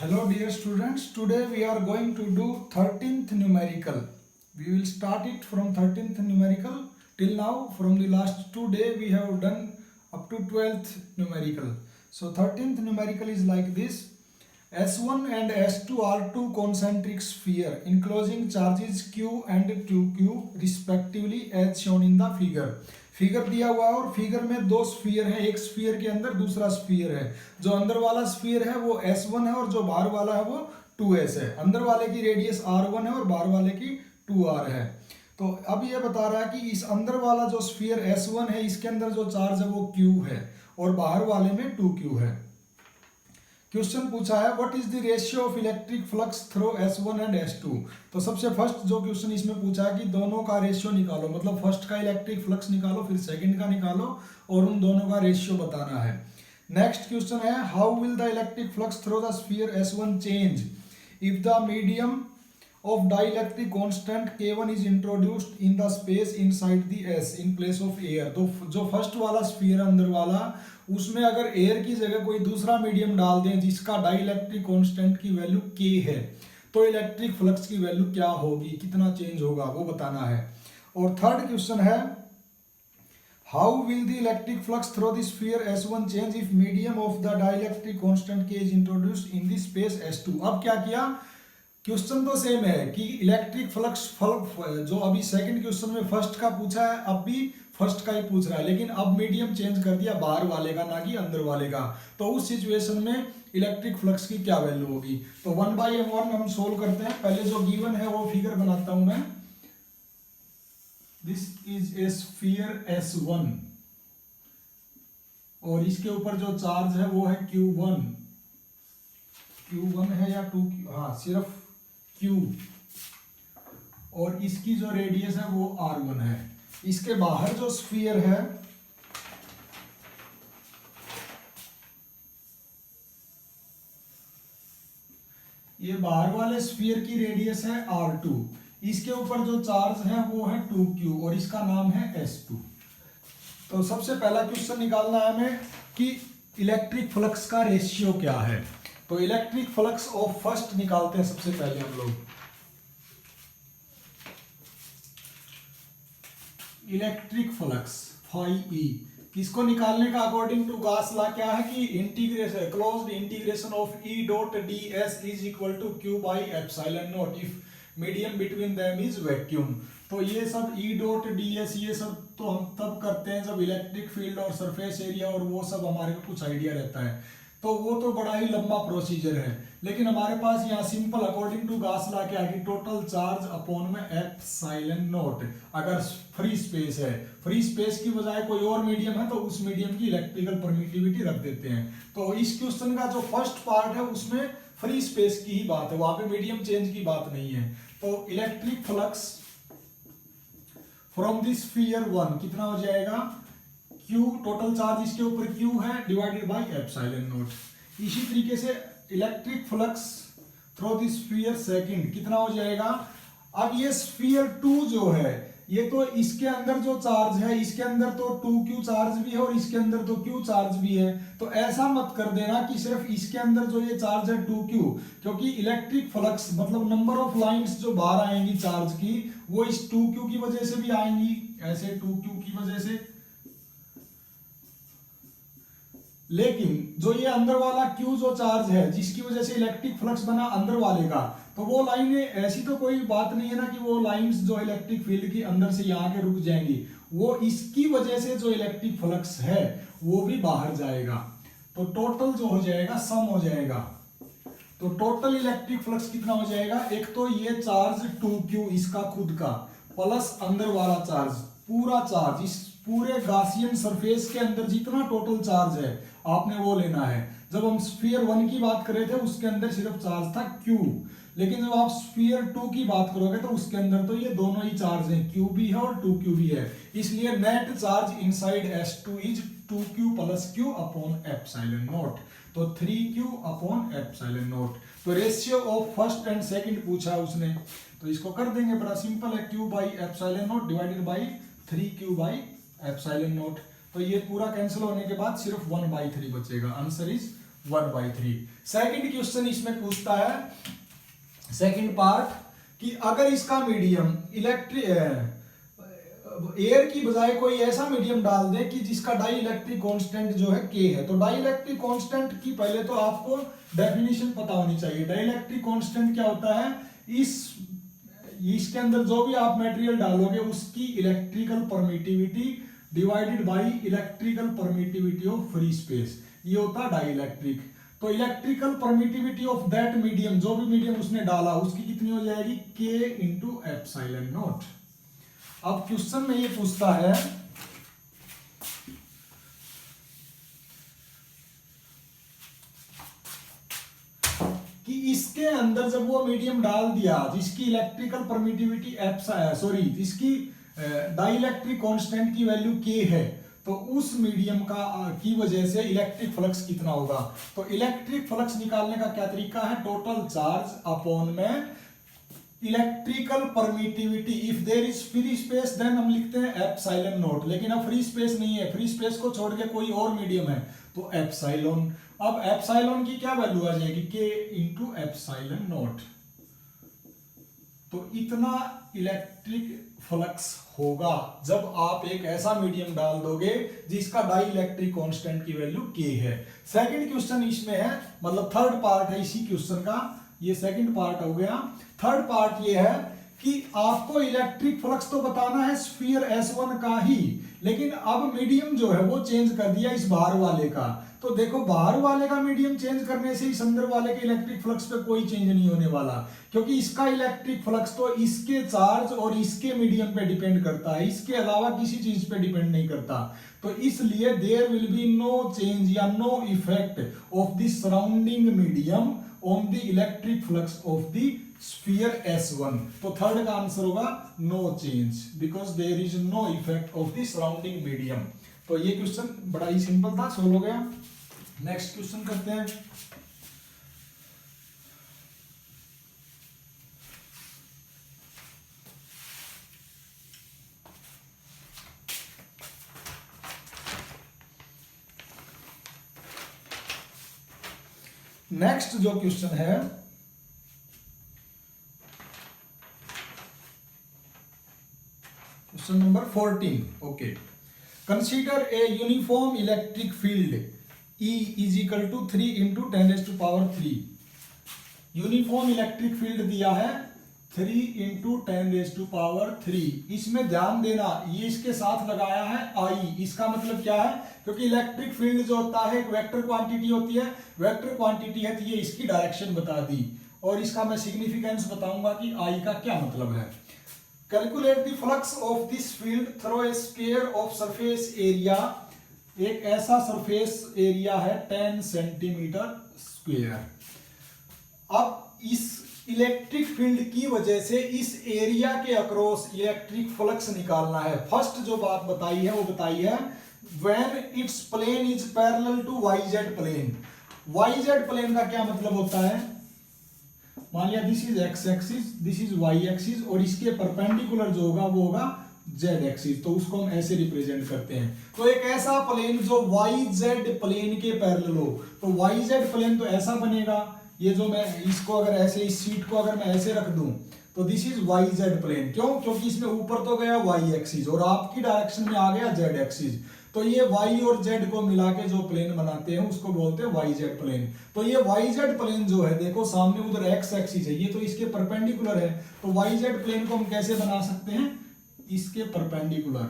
Hello dear students, today we are going to do 13th numerical. We will start it from 13th numerical till now. From the last 2 days we have done up to 12th numerical. So 13th numerical is like this. S1 and S2 are two concentric sphere enclosing charges Q and 2Q respectively as shown in the figure. Figure दिया हुआ है और figure में दो sphere है, एक sphere के अंदर दूसरा स्फीयर है। जो अंदर वाला स्फीयर है वो S1 है और जो बाहर वाला है वो 2S है। अंदर वाले की रेडियस R1 है और बाहर वाले की 2R है। तो अब ये बता रहा है कि इस अंदर वाला जो स्फीयर S1 है इसके अंदर जो चार्ज है वो Q है और बाहर वाले में 2Q है। क्वेश्चन पूछा है what is the ratio of electric flux through S1 and S2। तो सबसे फर्स्ट जो क्वेश्चन इसमें पूछा है कि दोनों का रेशियो निकालो, मतलब फर्स्ट का इलेक्ट्रिक फ्लक्स निकालो फिर सेकंड का निकालो और उन दोनों का रेशियो बताना है। नेक्स्ट क्वेश्चन है how will the electric flux through the sphere S1 change if the medium of dielectric constant K1 is introduced in the space inside the S in place of air। तो जो first वाला sphere अंदर वाला उसमें अगर air की जगह कोई दूसरा मीडियम डाल दें जिसका डाइलेक्ट्रिक कांस्टेंट की वैल्यू K है तो इलेक्ट्रिक फ्लक्स की वैल्यू क्या होगी, कितना चेंज होगा वो बताना है। और थर्ड क्वेश्चन है how will the electric flux through the sphere S1 change if medium of the dielectric constant K is introduced in the space S2। अब क्या किया, क्वेश्चन तो सेम है कि इलेक्ट्रिक फ्लक्स जो अभी सेकंड क्वेश्चन में फर्स्ट का पूछा है अब भी फर्स्ट का ही पूछ रहा है, लेकिन अब मीडियम चेंज कर दिया बाहर वाले का ना कि अंदर वाले का। तो उस सिचुएशन में इलेक्ट्रिक फ्लक्स की क्या वैल्यू होगी। तो 1/m1 हम सोल्व करते हैं। पहले जो गिवन है वो फिगर बनाता हूं मैं। This is A sphere S1 और इसके ऊपर जो चार्ज है वो है Q1 है या 2Q, हाँ सिर्फ Q, और इसकी जो रेडियस है वो R1 है। इसके बाहर जो स्फीयर है ये बाहर वाले स्फीयर की रेडियस है R2, इसके ऊपर जो चार्ज है वो है 2Q और इसका नाम है S2। तो सबसे पहला क्वेश्चन निकालना है हमें कि इलेक्ट्रिक फ्लक्स का रेशियो क्या है। तो इलेक्ट्रिक फ्लक्स ऑफ फर्स्ट निकालते हैं सबसे पहले हम लोग। इलेक्ट्रिक फ्लक्स φE किसको निकालने का अकॉर्डिंग टू गॉस लॉ क्या है कि integration closed integration of E dot ds is equal to Q by epsilon naught if medium between them is vacuum. तो ये सब E डॉट ds ये सब तो हम तब करते हैं जब इलेक्ट्रिक फील्ड और सरफेस एरिया और वो सब हमारे को कुछ आइडिया रहता है, तो वो तो बड़ा ही लंबा प्रोसीजर है। लेकिन हमारे पास यहाँ simple according to Gauss law क्या है कि टोटल चार्ज अपॉन में एप्सिलॉन नॉट। अगर फ्री स्पेस है, फ्री स्पेस की बजाय कोई और मीडियम है तो उस मीडियम की इलेक्ट्रिकल परमिटिविटी रख देते हैं। तो इस क्वेश्चन का जो फर्स्ट पार्ट है उसमें फ्री स्पेस की ही बात है, वहां पे मीडियम चेंज की बात नहीं है। तो electric flux from this sphere 1 कितना हो जाएगा, Q टोटल चार्ज इसके ऊपर Q है डिवाइडेड बाय एप्सिलॉन नॉट। इसी तरीके से electric flux through the sphere second कितना हो जाएगा। अब ये स्फीयर 2 जो है ये तो इसके अंदर जो चार्ज है इसके अंदर तो 2Q चार्ज भी है और इसके अंदर तो Q चार्ज भी है। तो ऐसा मत कर देना कि सिर्फ इसके अंदर जो ये चार्ज है 2Q, क्योंकि इलेक्ट्रिक फ्लक्स मतलब नंबर ऑफ लाइंस जो बाहर आएंगी चार्ज की वो इस 2Q की वजह से भी आएंगी, ऐसे 2Q की वजह से। लेकिन जो ये अंदर वाला Q जो चार्ज है जिसकी वजह से इलेक्ट्रिक फ्लक्स बना अंदर वाले का, तो वो लाइनें ऐसी तो कोई बात नहीं है ना कि वो लाइंस जो इलेक्ट्रिक फील्ड की अंदर से यहाँ के रुक जाएंगी, वो इसकी वजह से जो इलेक्ट्रिक फ्लक्स है वो भी बाहर जाएगा। तो टोटल जो हो जाएगा सम हो जाएगा। तो टोटल इलेक्ट्रिक फ्लक्स कितना हो जाएगा, एक तो ये चार्ज 2Q इसका खुद का प्लस अंदर वाला चार्ज, पूरा चार्ज इस पूरे गॉसियन सरफेस के अंदर जितना टोटल चार्ज है आपने वो लेना है। जब हम स्फीयर 1 की बात कर रहे थे उसके अंदर सिर्फ चार्ज था Q, लेकिन जब आप स्फीयर 2 की बात करोगे तो उसके अंदर तो ये दोनों ही चार्ज हैं, Q भी है और 2Q भी है। इसलिए net charge inside S2 is 2Q plus Q upon epsilon naught. तो 3Q अपॉन एप्सिलॉन नॉट। तो ratio of first and second पूछा है उसने, तो इसको कर देंगे, बड़ा सिंपल है, Q by epsilon not divided by 3Q by epsilon naught. तो ये पूरा कैंसिल होने के बाद सिर्फ 1/3 बचेगा। Answer is 1/3। सेकंड क्वेश्चन इसमें पूछता है, सेकंड पार्ट, कि अगर इसका मीडियम इलेक्ट्रिक एयर की बजाय कोई ऐसा मीडियम डाल दे कि जिसका डाई इलेक्ट्रिक कांस्टेंट जो है के है। तो डाई इलेक्ट्रिक कांस्टेंट की पहले तो आपको डेफिनेशन पता होनी चाहिए। डाई इलेक्ट्रिक कांस्टेंट क्या होता है, इसके अंदर जो भी आप मटेरियल डालोगे उसकी electrical permittivity divided by electrical permittivity of free space, ये होता है डाई इलेक्ट्रिक। तो electrical permittivity of that medium, जो भी मीडियम उसने डाला उसकी कितनी हो जाएगी, के इंटू एप्सिलॉन नॉट। अब क्वेश्चन में ये पूछता है कि इसके अंदर जब वो मीडियम डाल दिया जिसकी इलेक्ट्रिकल परमिटिविटी जिसकी डाई इलेक्ट्रिक कांस्टेंट की वैल्यू के है, तो उस मीडियम की वजह से इलेक्ट्रिक फ्लक्स कितना होगा। तो इलेक्ट्रिक फ्लक्स निकालने का क्या तरीका है, टोटल चार्ज अपॉन में electrical permittivity. If there is free space then हम लिखते हैं एप्सिलॉन नॉट, लेकिन अब फ्री स्पेस नहीं है, फ्री स्पेस को छोड़ के कोई और मीडियम है तो एप्सिलॉन। अब एप्सिलॉन की क्या वैल्यू आ जाएगी, के इंटू एप्सिलॉन नॉट। तो इतना इलेक्ट्रिक फ्लक्स होगा जब आप एक ऐसा मीडियम डाल दोगे जिसका डाई इलेक्ट्रिक कांस्टेंट की वैल्यू के है। सेकंड क्वेश्चन इसमें है, मतलब थर्ड पार्ट है इसी क्वेश्चन का, ये सेकंड पार्ट हो गया। थर्ड पार्ट ये है कि आपको इलेक्ट्रिक फ्लक्स तो बताना है स्फीयर S1 का ही, लेकिन अब मीडियम जो है वो चेंज कर दिया इस बाहर वाले का। तो देखो बाहर वाले का मीडियम चेंज करने से इस अंदर वाले के इलेक्ट्रिक फ्लक्स पे कोई चेंज नहीं होने वाला, क्योंकि इसका इलेक्ट्रिक फ्लक्स तो इसके चार्ज और इसके मीडियम पे डिपेंड करता है, इसके अलावा किसी चीज पे डिपेंड नहीं करता। तो इसलिए there will be no change या no effect of the surrounding medium on the electric flux of the sphere S1। तो थर्ड का आंसर होगा no change, because there is no effect of the surrounding medium. तो ये question बड़ा ही simple था, solve हो गया। नेक्स्ट क्वेश्चन करते हैं। नेक्स्ट जो क्वेश्चन है, question number 14। Okay, consider a uniform electric field E is equal to 3 into 10 raised to power 3। Uniform electric field दिया है 3 into 10 raised to power 3। इसमें ध्यान देना, ये इसके साथ लगाया है I। इसका मतलब क्या है, क्योंकि इलेक्ट्रिक फील्ड जो होता है एक वेक्टर क्वांटिटी होती है, वेक्टर क्वांटिटी है तो ये इसकी डायरेक्शन बता दी, और इसका मैं सिग्निफिकेंस बताऊंगा कि I का क्या मतलब है। Calculate the flux of this field through a square of surface area. एक ऐसा सरफेस एरिया है 10 सेंटीमीटर स्क्वायर। अब इस इलेक्ट्रिक फील्ड की वजह से इस एरिया के अक्रॉस इलेक्ट्रिक फ्लक्स निकालना है। फर्स्ट जो बात बताई है वो बताई है when its plane is parallel to YZ plane. YZ plane का क्या मतलब होता है, मान लिया this is X axis, this is Y axis, और इसके परपेंडिकुलर जो होगा वो होगा Z एक्सिस, तो उसको हम ऐसे रिप्रेजेंट करते हैं। तो एक ऐसा प्लेन जो YZ प्लेन के पैरेलल हो, तो YZ प्लेन तो ऐसा बनेगा, ये जो मैं इसको अगर ऐसे, इस शीट को अगर मैं ऐसे रख दूं तो दिस इज YZ प्लेन। क्यों, क्योंकि इसमें ऊपर तो गया Y एक्सिस और आपकी डायरेक्शन में आ गया Z एक्सिस, तो ये Y और Z को मिला के जो प्लेन बनाते हैं उसको बोलते हैं YZ प्लेन। तो ये YZ प्लेन जो है, देखो सामने उधर X एक्सिस है, ये तो इसके परपेंडिकुलर है, तो YZ प्लेन को हम कैसे बना सकते हैं, इसके perpendicular.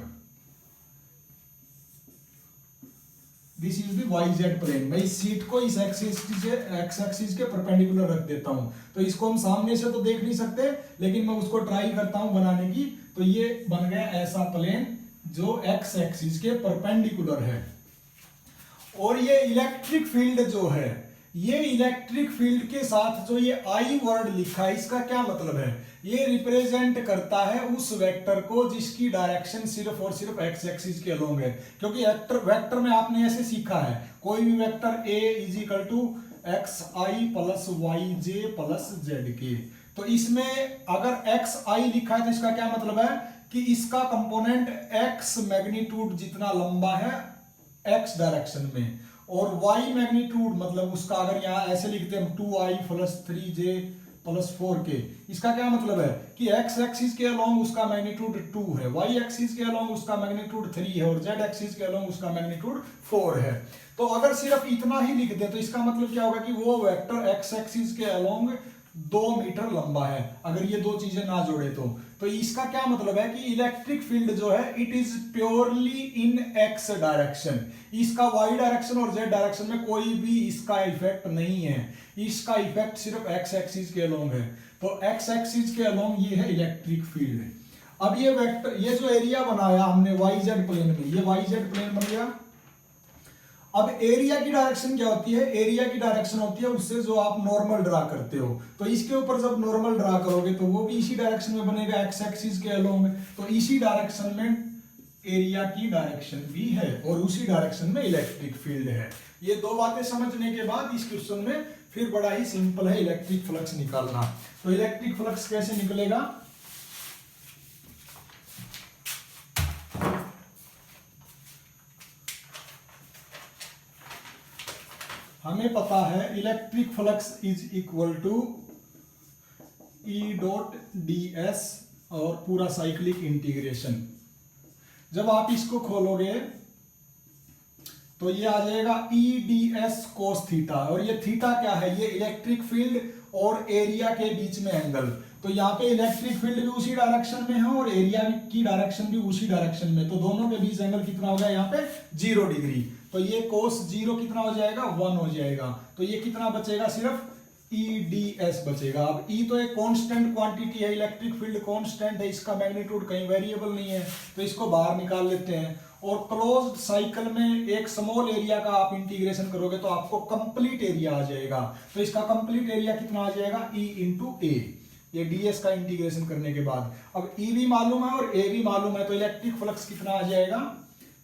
This is the YZ plane. मैं इस शीट को इस एक्स एक्सिस के परपेंडिकुलर रख देता हूं, तो इसको हम सामने से तो देख नहीं सकते, लेकिन मैं उसको ट्राई करता हूं बनाने की। तो ये बन गया ऐसा प्लेन जो एक्स एक्सिस के परपेंडिकुलर है। और ये इलेक्ट्रिक फील्ड जो है, ये इलेक्ट्रिक फील्ड के साथ जो ये I वर्ड लिखा है, इसका क्या मतलब है, ये रिप्रेजेंट करता है उस वेक्टर को जिसकी डायरेक्शन सिर्फ और सिर्फ एक्स एक्सिस के अलोंग है। क्योंकि वेक्टर में आपने ऐसे सीखा है, कोई भी vector A is equal to XI plus YJ plus ZK। तो इसमें अगर XI लिखा है तो इसका क्या मतलब है कि इसका कंपोनेंट X मैग्नीट्यूड जितना लंबा है X डायरेक्शन में, और y मैग्नीट्यूड मतलब उसका अगर यहाँ ऐसे लिखते हैं 2i plus 3j plus 4k, इसका क्या मतलब है कि x एक्सिस के अलोंग उसका मैग्नीट्यूड 2 है, y एक्सिस के अलोंग उसका मैग्नीट्यूड 3 है और z एक्सिस के अलोंग उसका मैग्नीट्यूड 4 है। तो अगर सिर्फ इतना ही लिख दे तो इसका मतलब क्या होगा कि वो वेक्टर x एक्सिस के अलोंग 2 मीटर लंबा है, अगर ये दो चीजें ना जोड़े तो इसका क्या मतलब है कि इलेक्ट्रिक फील्ड जो है it is purely in x direction, इसका वाई डायरेक्शन और जेड डायरेक्शन में कोई भी इसका इफेक्ट नहीं है, इसका इफेक्ट सिर्फ एक्स एक्सिस के अलोंग है। तो एक्स एक्सिस के अलोंग ये है इलेक्ट्रिक फील्ड। अब ये वेक्टर, ये जो एरिया बनाया हमने वाई जेड प्लेन में, ये वाई जेड प्लेन बन गया। अब एरिया की डायरेक्शन क्या होती है, एरिया की डायरेक्शन होती है उससे जो आप नॉर्मल ड्रा करते हो, तो इसके ऊपर जब नॉर्मल ड्रा करोगे तो वो भी इसी डायरेक्शन में बनेगा एक्स एक्सिस के अलोंग, तो इसी डायरेक्शन में एरिया की डायरेक्शन भी है और उसी डायरेक्शन में इलेक्ट्रिक फील्ड है। ये दो बातें समझने के बाद इस क्वेश्चन में फिर बड़ा ही सिंपल है इलेक्ट्रिक फ्लक्स निकालना। तो इलेक्ट्रिक फ्लक्स कैसे निकलेगा, हमें पता है electric flux is equal to E dot D S और पूरा साइक्लिक इंटीग्रेशन। जब आप इसको खोलोगे तो ये आ जाएगा E D S cos theta, और ये थीटा क्या है, ये इलेक्ट्रिक फील्ड और एरिया के बीच में एंगल। तो यहाँ पे इलेक्ट्रिक फील्ड भी उसी डायरेक्शन में है और एरिया की डायरेक्शन भी उसी डायरेक्शन में, तो दोनों के बीच एंगल कितना हो गया यहाँ पे 0 डिग्री। तो ये कोस 0 कितना हो जाएगा 1 हो जाएगा, तो ये कितना बचेगा सिर्फ ई डी एस बचेगा। अब ई तो एक कांस्टेंट क्वांटिटी है, इलेक्ट्रिक फील्ड कांस्टेंट है, इसका मैग्नीट्यूड कहीं वेरिएबल नहीं है, तो इसको बाहर निकाल लेते हैं। और क्लोज्ड साइकिल में एक स्मॉल एरिया का आप इंटीग्रेशन करोगे तो आपको कंप्लीट एरिया आ जाएगा, तो इसका कंप्लीट एरिया कितना आ जाएगा ई इंटू ए, ये ds का इंटीग्रेशन करने के बाद। अब E भी मालूम है और A भी मालूम है, तो इलेक्ट्रिक फ्लक्स कितना आ जाएगा,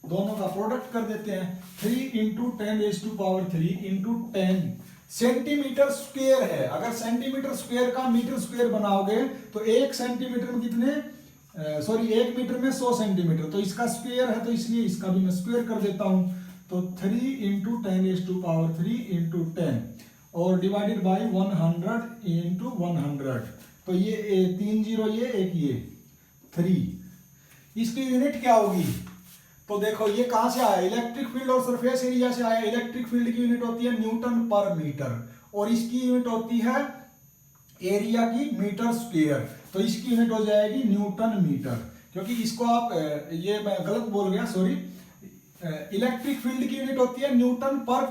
दोनों का प्रोडक्ट कर देते हैं, 3 इंटू 10⁻³ इंटू 10 सेंटीमीटर स्क्वायर है। अगर सेंटीमीटर स्क्वायर का मीटर स्क्वायर बनाओगे तो 1 सेंटीमीटर में कितने, 1 मीटर में 100 सेंटीमीटर, तो इसका स्क्वायर है तो इसलिए इसका भी मैं स्क्वायर कर देता हूं। तो 3 इंटू 10⁻³ इंटू 10 और डिवाइडेड बाई 100 इंटू 100, तो ये 3 0 ये एक ये 3, इसकी यूनिट क्या होगी, तो देखो ये कहां से आया, इलेक्ट्रिक फील्ड और सरफेस एरिया से आया। इलेक्ट्रिक फील्ड की यूनिट होती है न्यूटन पर मीटर और इसकी यूनिट होती है एरिया की मीटर स्क्वायर, तो इसकी यूनिट हो जाएगी न्यूटन मीटर, क्योंकि इसको आप ये मैं गलत बोल गया सॉरी, इलेक्ट्रिक फील्ड की यूनिट होती है न्यूटन पर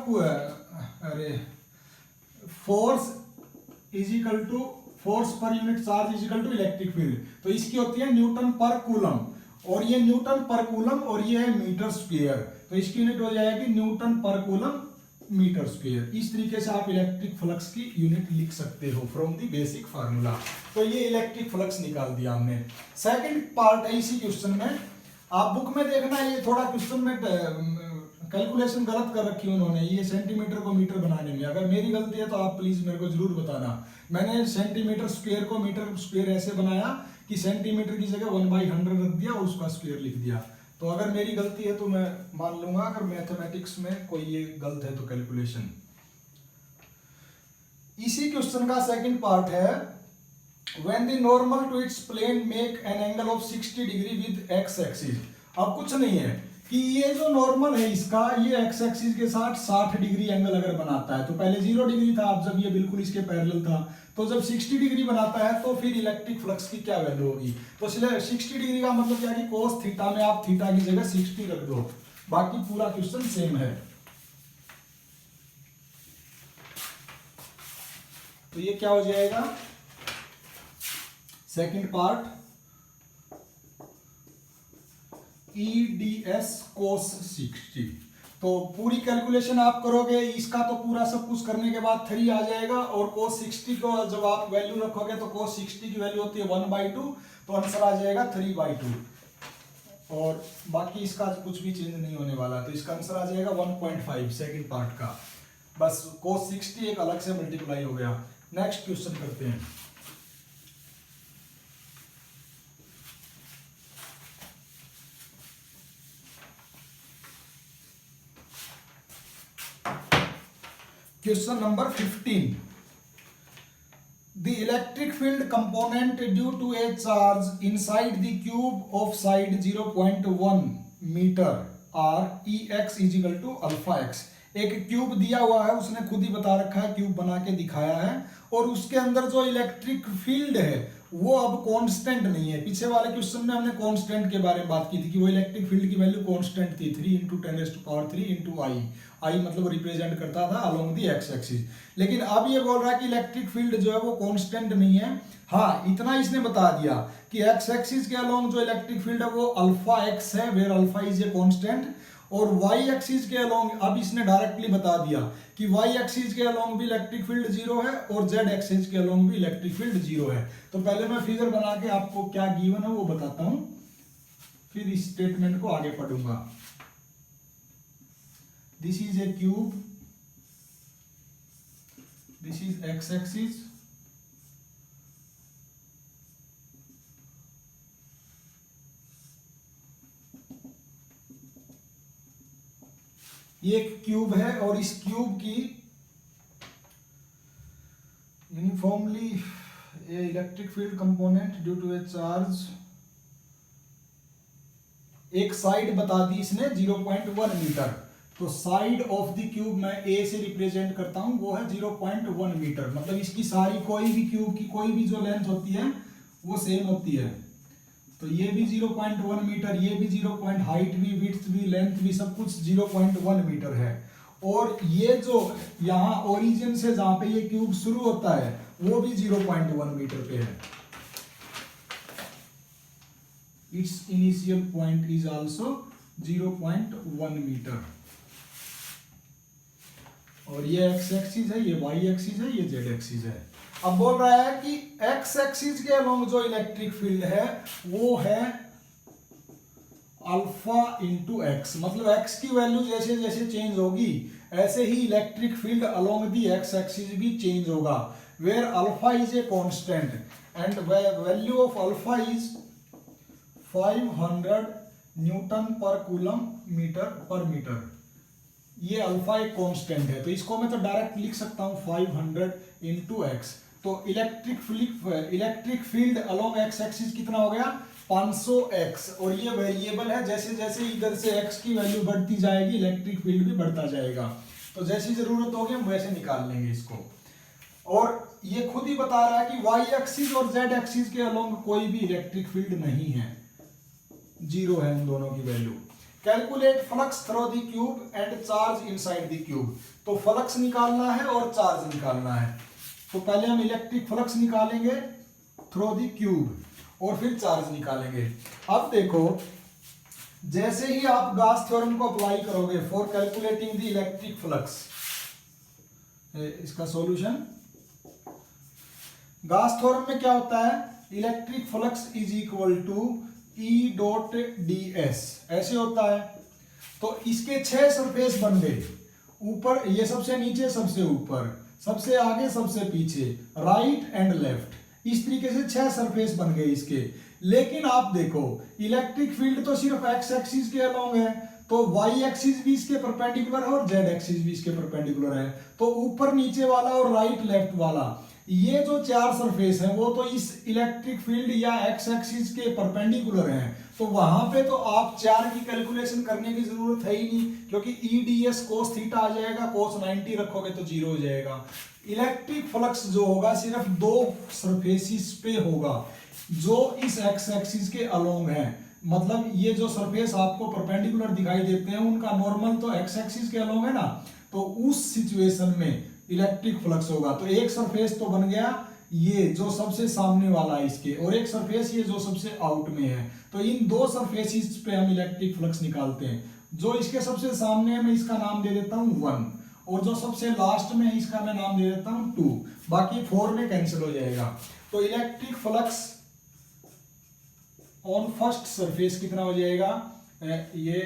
फोर्स इजिकल टू फोर्स पर unit charge equal to electric field, तो इसकी होती है न्यूटन पर कूलम, और ये न्यूटन पर कूलम और ये है मीटर स्क्वायर, तो इसकी यूनिट हो जाएगी Newton per coulomb metre square. इस तरीके से आप इलेक्ट्रिक फ्लक्स की यूनिट लिख सकते हो फ्रॉम द बेसिक फार्मूला। तो ये इलेक्ट्रिक फ्लक्स निकाल दिया हमने। सेकंड पार्ट है इसी क्वेश्चन में, आप बुक में देखना, ये थोड़ा क्वेश्चन में कैलकुलेशन गलत कर रखी है उन्होंने, ये सेंटीमीटर को मीटर बनाने में, अगर मेरी गलती है तो आप प्लीज मेरे को जरूर बताना। मैंने सेंटीमीटर स्क्वायर को मीटर स्क्वायर ऐसे बनाया कि सेंटीमीटर की जगह 1/100 रख दिया और उसका स्क्वायर लिख दिया, तो अगर मेरी गलती है तो मैं मान लूंगा, अगर मैथमेटिक्स में कोई ये गलत है तो कैलकुलेशन। इसी क्वेश्चन का सेकंड पार्ट है, when the normal to its plane make an angle of 60 degree with x axis. अब कुछ नहीं है कि ये जो नॉर्मल है इसका, ये x एक्सिस के साथ 60 डिग्री एंगल अगर बनाता है, तो पहले 0 डिग्री था, अब जब ये बिल्कुल इसके पैरेलल था, तो जब 60 डिग्री बनाता है तो फिर इलेक्ट्रिक फ्लक्स की क्या वैल्यू होगी, तो 60 डिग्री का मतलब क्या है कि कोस थीटा में आप थीटा की जगह 60 रख दो, बाकी पूरा क्वेश्चन सेम है। तो ये क्या हो जाएगा, सेकंड पार्ट EDS cos 60। तो पूरी कैलकुलेशन आप करोगे, इसका तो पूरा सब कुछ करने के बाद 3 आ जाएगा, और cos 60 को जब आप वैल्यू रखोगे तो cos 60 की वैल्यू होती है 1/2, तो आंसर आ जाएगा 3/2, और बाकी इसका कुछ भी चेंज नहीं होने वाला, तो इसका आंसर आ जाएगा 1.5 सेकंड पार्ट का, बस cos 60 एक अलग से मल्टीप्लाई हो गया। नेक्स्ट क्वेश्चन करते हैं। Question number 15. The electric field component due to a charge inside the cube of side 0.1 meter or Ex is equal to alpha x. एक क्यूब दिया हुआ है, उसने खुद ही बता रखा है, क्यूब बना के दिखाया है, और उसके अंदर जो इलेक्ट्रिक फील्ड है वो अब कांस्टेंट नहीं है। पीछे वाले क्वेश्चन में हमने कांस्टेंट के बारे में बात की थी कि वो इलेक्ट्रिक फील्ड की वैल्यू कांस्टेंट थी 3 × 10⁻³ × I मतलब रिप्रेजेंट करता था अलोंग दी एक्स एक्सिस। लेकिन अब ये बोल रहा है कि इलेक्ट्रिक फील्ड जो है वो कांस्टेंट नहीं है। हाँ, इतना इसने बता दिया कि एक्स एक्सिस के अलोंग जो इलेक्ट्रिक फील्ड है वो अल्फा एक्स है, where alpha is a constant, और वाई एक्सिस के अलोंग अब इसने डायरेक्टली बता दिया कि वाई एक्सिस के अलोंग भी इलेक्ट्रिक फील्ड जीरो है और जेड एक्सिस के अलोंग भी इलेक्ट्रिक फील्ड जीरो है। तो पहले मैं फिगर बना के आपको क्या गिवन है वो बताता हूं, फिर इस स्टेटमेंट को आगे पढ़ूंगा। This is a cube, this is X axis, ये एक क्यूब है और इस क्यूब की uniformly electric field component due to a charge, एक साइड बता दी इसने 0.1 मीटर, तो साइड ऑफ द क्यूब मैं ए से रिप्रेजेंट करता हूं, वो है 0.1 मीटर। मतलब इसकी सारी कोई भी क्यूब की कोई भी जो लेंथ होती है वो सेम होती है। तो ये भी 0.1 मीटर, ये भी 0. हाइट भी, विड्थ भी, लेंथ भी, सब कुछ 0.1 मीटर है। और ये जो यहाँ ओरिजिन से जहां पे ये क्यूब शुरू होता है वो भी 0.1 मीटर पे है। Its initial point is also 0.1 metre. और ये एक्स एक्सिस है, ये वाई एक्सिस है, ये जेड एक्सिस है। अब बोल रहा है कि एक्स एक्सिस के अलोंग जो इलेक्ट्रिक फील्ड है वो है अल्फा इंटू एक्स। मतलब एक्स की वैल्यू जैसे जैसे चेंज होगी ऐसे ही electric field along the X axis भी चेंज होगा, where alpha is a constant and value of alpha is 500 newton per coulomb metre per metre. ये अल्फा एक कांस्टेंट है, तो इसको मैं तो डायरेक्ट लिख सकता हूं 500 इंटू एक्स। तो electric field along x axis कितना हो गया 500 एक्स, और ये वेरिएबल है, जैसे जैसे इधर से एक्स की वैल्यू बढ़ती जाएगी इलेक्ट्रिक फील्ड भी बढ़ता जाएगा। तो जैसी जरूरत होगी हम वैसे निकाल लेंगे इसको। और ये खुद ही बता रहा है कि वाई एक्सिस और जेड एक्सिस के अलोंग कोई भी इलेक्ट्रिक फील्ड नहीं है, जीरो है उन दोनों की value. Calculate flux through the cube and charge inside the cube. तो फ्लक्स निकालना है और चार्ज निकालना है। तो पहले हम इलेक्ट्रिक फ्लक्स निकालेंगे थ्रू द क्यूब और फिर चार्ज निकालेंगे। अब देखो, जैसे ही आप गॉस थ्योरम को अप्लाई करोगे for calculating the electric flux, इसका सॉल्यूशन, गॉस थ्योरम में क्या होता है, electric flux is equal to E.ds ऐसे होता है। तो इसके 6 सरफेस बन गए, ऊपर ये सबसे नीचे सबसे ऊपर, सबसे आगे सबसे पीछे, राइट एंड लेफ्ट, इस तरीके से 6 सरफेस बन गए इसके। लेकिन आप देखो इलेक्ट्रिक फील्ड तो सिर्फ एक्स एक्सिस के अलोंग है, तो वाई एक्सिस भी इसके परपेंडिकुलर है और जेड एक्सिस भी इसके परपेंडिकुलर है। तो ऊपर नीचे वाला और राइट लेफ्ट वाला ये जो 4 सरफेस है वो तो इस इलेक्ट्रिक फील्ड या एक्स एक्सिस के परपेंडिकुलर हैं। तो वहां पे तो आप 4 की कैलकुलेशन करने की जरूरत है ही नहीं, क्योंकि EDS cos थीटा आ जाएगा, cos 90 रखोगे तो 0 हो जाएगा। इलेक्ट्रिक फ्लक्स जो होगा सिर्फ 2 सरफेसिस पे होगा जो इस एक्स एक्सिस के अलोंग है। मतलब ये जो सरफेस आपको परपेंडिकुलर दिखाई देते हैं उनका नॉर्मल तो एक्स एक्सिस के अलोंग है ना, तो उस सिचुएशन में इलेक्ट्रिक फ्लक्स होगा। तो एक सरफेस तो बन गया ये जो सबसे सामने वाला है इसके, और एक सरफेस ये जो सबसे आउट में है। तो इन 2 सरफेसिस पे हम इलेक्ट्रिक फ्लक्स निकालते हैं। जो इसके सबसे सामने है मैं इसका नाम दे देता हूं 1, और जो सबसे लास्ट में है इसका मैं नाम दे देता हूं 2, बाकी 4 में कैंसिल हो जाएगा। तो electric flux on first surface कितना हो जाएगा, ये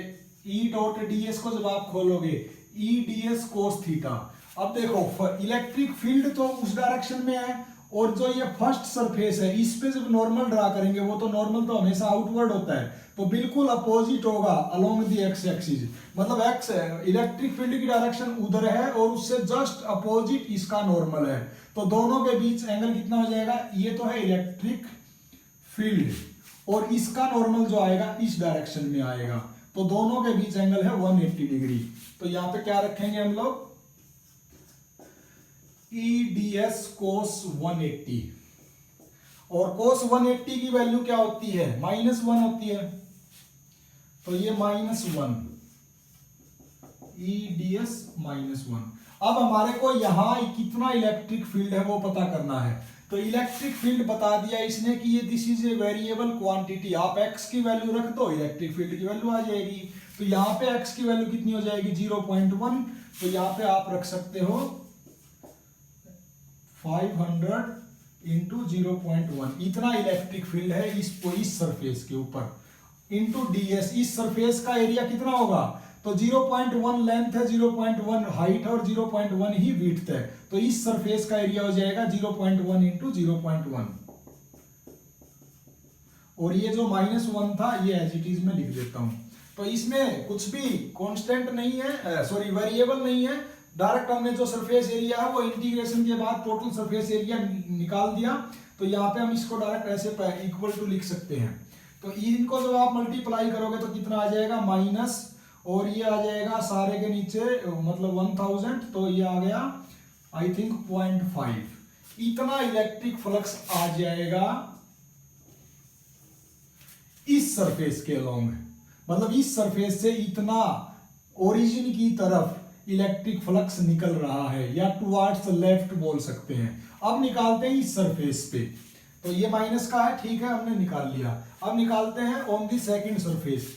E.ds को जब आप खोलोगे EDS cos थीटा। अब देखो इलेक्ट्रिक फील्ड तो उस डायरेक्शन में है और जो ये फर्स्ट सरफेस है इस पे जब नॉर्मल ड्रा करेंगे, वो तो नॉर्मल तो हमेशा आउटवर्ड होता है, तो बिल्कुल अपोजिट होगा अलोंग द एक्स एक्सिस। मतलब एक्स इलेक्ट्रिक फील्ड की डायरेक्शन उधर है और उससे जस्ट अपोजिट इसका नॉर्मल है, तो दोनों के बीच एंगल कितना हो जाएगा, ये तो है इलेक्ट्रिक फील्ड और इसका नॉर्मल जो आएगा इस डायरेक्शन में आएगा, तो दोनों के बीच एंगल है 180 डिग्री। तो यहां पे क्या रखेंगे हम लोग, EDS cos 180, और cos 180 की वैल्यू क्या होती है, -1 होती है, तो ये -1 EDS -1। अब हमारे को यहां कितना इलेक्ट्रिक फील्ड है वो पता करना है, तो इलेक्ट्रिक फील्ड बता दिया इसने कि ये this is a variable quantity, आप x की वैल्यू रख दो इलेक्ट्रिक फील्ड की वैल्यू आ जाएगी। तो यहाँ पे x की वैल्यू कितनी हो जाएगी 0.1, तो यहाँ पे आप रख सकते हो 500 इंटू 0.1, इतना इलेक्ट्रिक फील्ड है इस सरफेस के ऊपर, इंटू ds, इस सरफेस का एरिया कितना होगा, तो 0.1 लेंथ है, 0.1 हाइट है और 0.1 ही विड्थ है, तो इस सरफेस का एरिया हो जाएगा 0.1 इंटू 0.1, और ये जो -1 था ये एज इट इज में लिख देता हूं। तो इसमें कुछ भी कांस्टेंट नहीं है, सॉरी वेरिएबल नहीं है, डायरेक्ट हमने जो सरफेस एरिया है वो इंटीग्रेशन के बाद टोटल सरफेस एरिया निकाल दिया, तो यहाँ पे हम इसको डायरेक्ट ऐसे इक्वल टू लिख सकते हैं। तो इनको जब आप मल्टीप्लाई करोगे तो कितना आ जाएगा माइनस, और ये आ जाएगा सारे के नीचे मतलब 1000, तो ये आ गया आई थिंक 0.5, इतना इलेक्ट्रिक फ्लक्स आ जाएगा इस सरफेस के अलोंग, मतलब इस सरफेस से इतना ओरिजिन की तरफ इलेक्ट्रिक फ्लक्स निकल रहा है, या टुवर्ड्स लेफ्ट बोल सकते हैं। अब निकालते हैं इस सरफेस पे, तो ये माइनस का है, ठीक है हमने निकाल लिया। अब निकालते हैं on the second surface,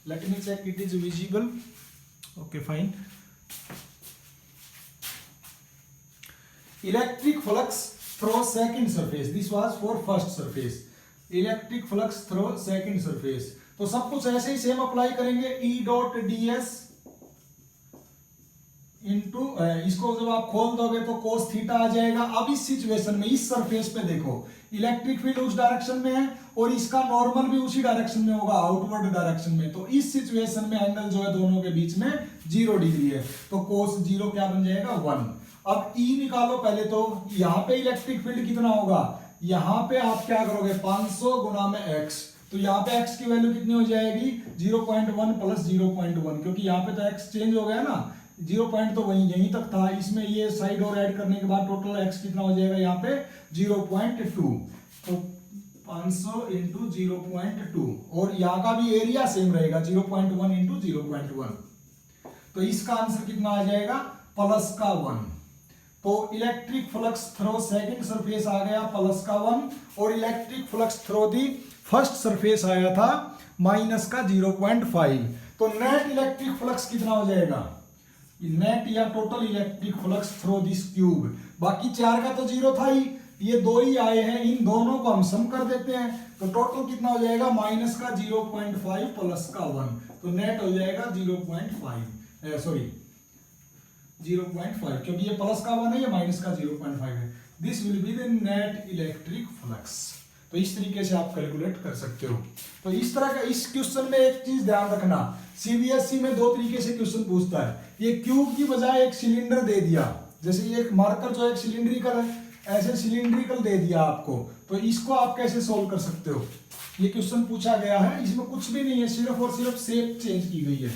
let me check it is visible, okay fine. Electric flux through second surface, this was for first surface, electric flux through second surface, तो सब कुछ ऐसे ही सेम अप्लाई करेंगे, E.ds इंटू इसको जब आप खोल दोगे तो cos थीटा आ जाएगा। अब इस सिचुएशन में इस सरफेस पे देखो इलेक्ट्रिक फील्ड उस डायरेक्शन में है और इसका नॉर्मल भी उसी डायरेक्शन में होगा, आउटवर्ड डायरेक्शन में, तो इस सिचुएशन में एंगल जो है दोनों के बीच में 0 डिग्री है, तो cos 0 क्या बन जाएगा 1। अब E निकालो पहले, तो यहाँ पे इलेक्ट्रिक फील्ड कितना होगा, यहाँ पे आप क्या करोगे 500 गुना में x, तो यहाँ पे x की वैल्यू कितनी हो जाएगी 0.1 प्लस 0.1, क्योंकि यहाँ पे तो x चेंज हो गया ना, 0 पॉइंट तो वहीं यहीं तक था, इसमें ये साइड और ऐड करने के बाद टोटल x कितना हो जाएगा यहाँ पे 0.2, तो 500 इंटू 0.2, और यहाँ का भी एरिया सेम रहेगा 0.1 इंटू 0.1, तो इसका आंसर कितना आ जाएगा प्लस का 1। तो electric flux through second surface आ गया प्लस का 1, और electric flux through the first surface आया था माइनस का 0.5, तो नेट इलेक्ट्रिक फ्लक्स कितना हो जाएगा, नेट या total electric flux through this cube, बाकी 4 का तो 0 था ही, ये 2 ही आए हैं, इन दोनों को हम सम कर देते हैं, तो टोटल कितना हो जाएगा माइनस का 0.5 प्लस का 1, तो नेट हो जाएगा 0.5, सॉरी 0.5, क्योंकि ये प्लस का 1 है, ये माइनस का 0.5 है, this will be the net electric flux. तो इस तरीके से आप कैलकुलेट कर सकते हो। तो इस तरह का इस क्वेश्चन में एक चीज ध्यान रखना, सीबीएसई में 2 तरीके से क्वेश्चन पूछता है, ये क्यूब की बजाय एक सिलेंडर दे दिया, जैसे ये एक मार्कर जो एक सिलिंड्रिकल है, ऐसे सिलिंड्रिकल दे दिया आपको, तो इसको आप कैसे सोल्व कर सकते हो, ये क्वेश्चन पूछा गया है, इसमें कुछ भी नहीं है, सिर्फ और सिर्फ शेप चेंज की गई है।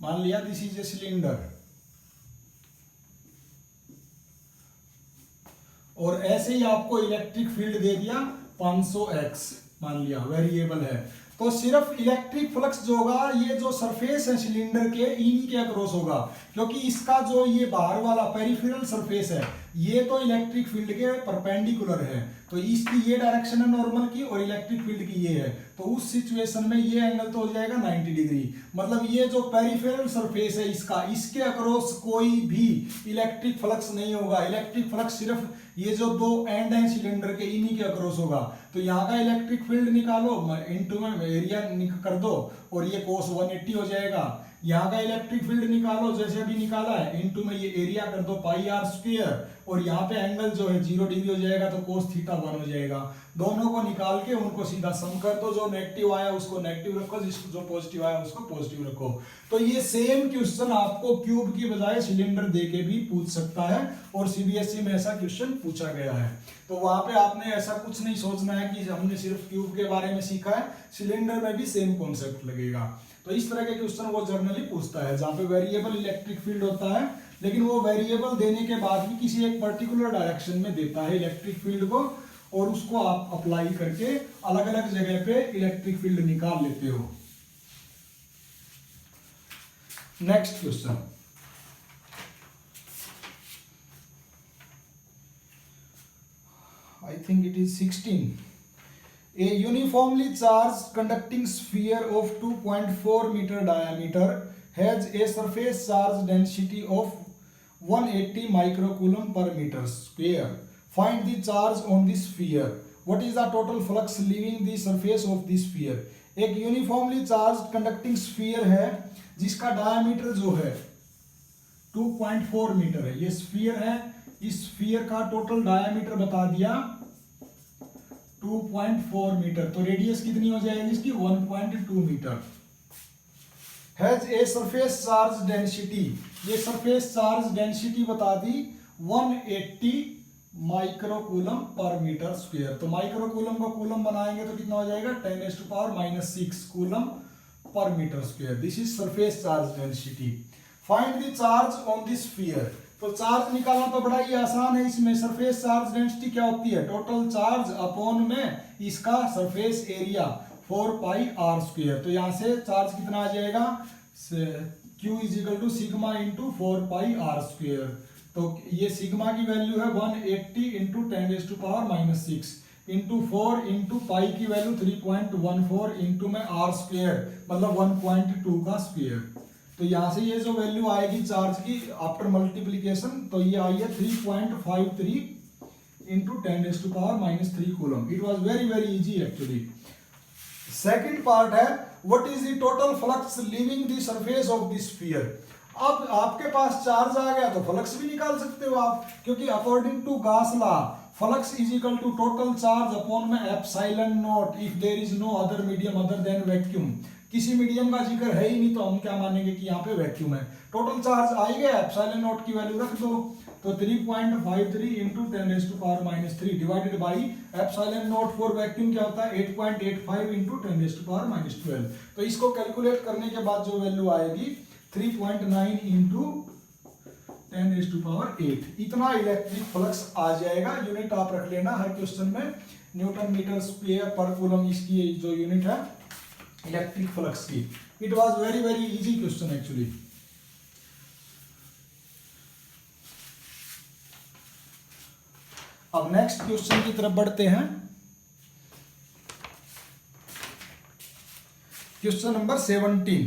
मान लिया दिस इज ए सिलेंडर, और ऐसे ही आपको इलेक्ट्रिक फील्ड दे दिया 500x, मान लिया वेरिएबल है, तो सिर्फ इलेक्ट्रिक फ्लक्स जो होगा ये जो सरफेस है सिलेंडर के इन्हीं के अक्रॉस होगा, क्योंकि इसका जो ये बाहर वाला पेरिफेरल सरफेस है ये तो इलेक्ट्रिक फील्ड के परपेंडिकुलर है, तो इसकी ये डायरेक्शन है नॉर्मल की और इलेक्ट्रिक फील्ड की ये है, तो उस सिचुएशन में ये एंगल तो हो जाएगा 90 डिग्री, मतलब ये जो पेरिफेरल सरफेस है इसका, इसके अक्रॉस कोई भी इलेक्ट्रिक फ्लक्स नहीं होगा, इलेक्ट्रिक फ्लक्स सिर्फ ये जो 2 एंड है सिलेंडर के इन्हीं के अक्रॉस होगा, तो यहाँ का इलेक्ट्रिक फील्ड निकालो, इनटू में एरिया कर दो, और ये cos 180 हो जाएगा, यहाँ का इलेक्ट्रिक फील्ड निकालो जैसे अभी निकाला है, इनटू में ये एरिया कर दो पाई आर स्क्वायर, और यहाँ पे एंगल जो है 0 डिग्री हो जाएगा तो कोस थीटा 1 हो जाएगा। दोनों को निकाल के उनको सीधा सम कर दो, जो नेगेटिव आया उसको नेगेटिव रखो, जिसको जो पॉजिटिव आया उसको पॉजिटिव रखो। तो ये सेम क्वेश्चन आपको क्यूब की बजाय सिलेंडर दे के भी पूछ सकता है, और सीबीएसई में ऐसा क्वेश्चन पूछा गया है। तो वहां पे आपने ऐसा कुछ नहीं सोचना है कि हमने सिर्फ क्यूब के बारे में सीखा है, सिलेंडर में भी सेम कॉन्सेप्ट लगेगा। तो इस तरह के क्वेश्चन वो जनरली पूछता है, जहाँ पे वेरिएबल इलेक्ट्रिक फील्ड होता है, लेकिन वो वेरिएबल देने के बाद भी किसी एक पर्टिकुलर डायरेक्शन में देता है इलेक्ट्रिक फील्ड को, और उसको आप अप्लाई करके अलग अलग जगह पे इलेक्ट्रिक फील्ड निकाल लेते हो। Next question, I think it is 16. A uniformly charged conducting sphere of 2.4 meter diameter has a surface charge density of 180 microcoulomb per meter square. Find the charge on the sphere. What is the total flux leaving the surface of the sphere? एक uniformly charge conducting sphere है जिसका diameter जो है 2.4 metre है। ये sphere है, इस sphere का टोटल डायमीटर बता दिया 2.4 मीटर, तो रेडियस कितनी हो जाएगी इसकी 1.2 metre. Has a surface charge density, ये सरफेस चार्ज डेंसिटी बता दी 180 माइक्रोकूलम पर मीटर स्क्वायर। तो माइक्रोकूलम का कूलम बनाएंगे तो कितना हो जाएगा 10⁻⁻⁶ कूलम पर metre square. This is surface charge density. Find the charge on the sphere. तो चार्ज निकालना तो बड़ा ही आसान है, इसमें सरफेस चार्ज डेंसिटी क्या होती है, टोटल चार्ज अपॉन में इसका surface area 4 pi r square. तो यहाँ से चार्ज कितना आ जाएगा, Q is equal to sigma into 4 pi r square. तो ये सिग्मा की वैल्यू है 180 इंटू 10⁻⁻⁶ इंटू 4 इंटू पाई की वैल्यू 3.14 इंटू में आर स्क्वायर, मतलब 1.2 का स्क्वायर। तो यहाँ से ये जो वैल्यू आएगी चार्ज की आफ्टर मल्टीप्लीकेशन, तो ये आई है 3.53 into 10⁻⁻³ coulomb. It was very very easy actually. Second part है what is the total flux leaving the surface of the sphere. अब आपके पास चार्ज आ गया तो फ्लक्स भी निकाल सकते हो आप, क्योंकि according to Gauss law flux is equal to total charge upon में epsilon naught if there is no other medium other than vacuum. किसी मीडियम का जिक्र है ही नहीं तो हम क्या मानेंगे कि यहाँ पे वैक्यूम है। टोटल चार्ज आ गया, एप्सिलॉन नॉट की वैल्यू रख दो, तो 3.53 into 10⁻⁻³ divided by epsilon not for vacuum क्या होता है 8.85 इंटू 10⁻⁻12। तो इसको कैलकुलेट करने के बाद जो वैल्यू आएगी 3.9 इंटू 10⁸ इतना इलेक्ट्रिक फ्लक्स आ जाएगा। यूनिट आप रख लेना हर क्वेश्चन में, न्यूटन मीटर स्क्वायर पर कूलम इसकी जो यूनिट है इलेक्ट्रिक फ्लक्स की। It was very very easy question actually. अब नेक्स्ट क्वेश्चन की तरफ बढ़ते हैं। Question number 17।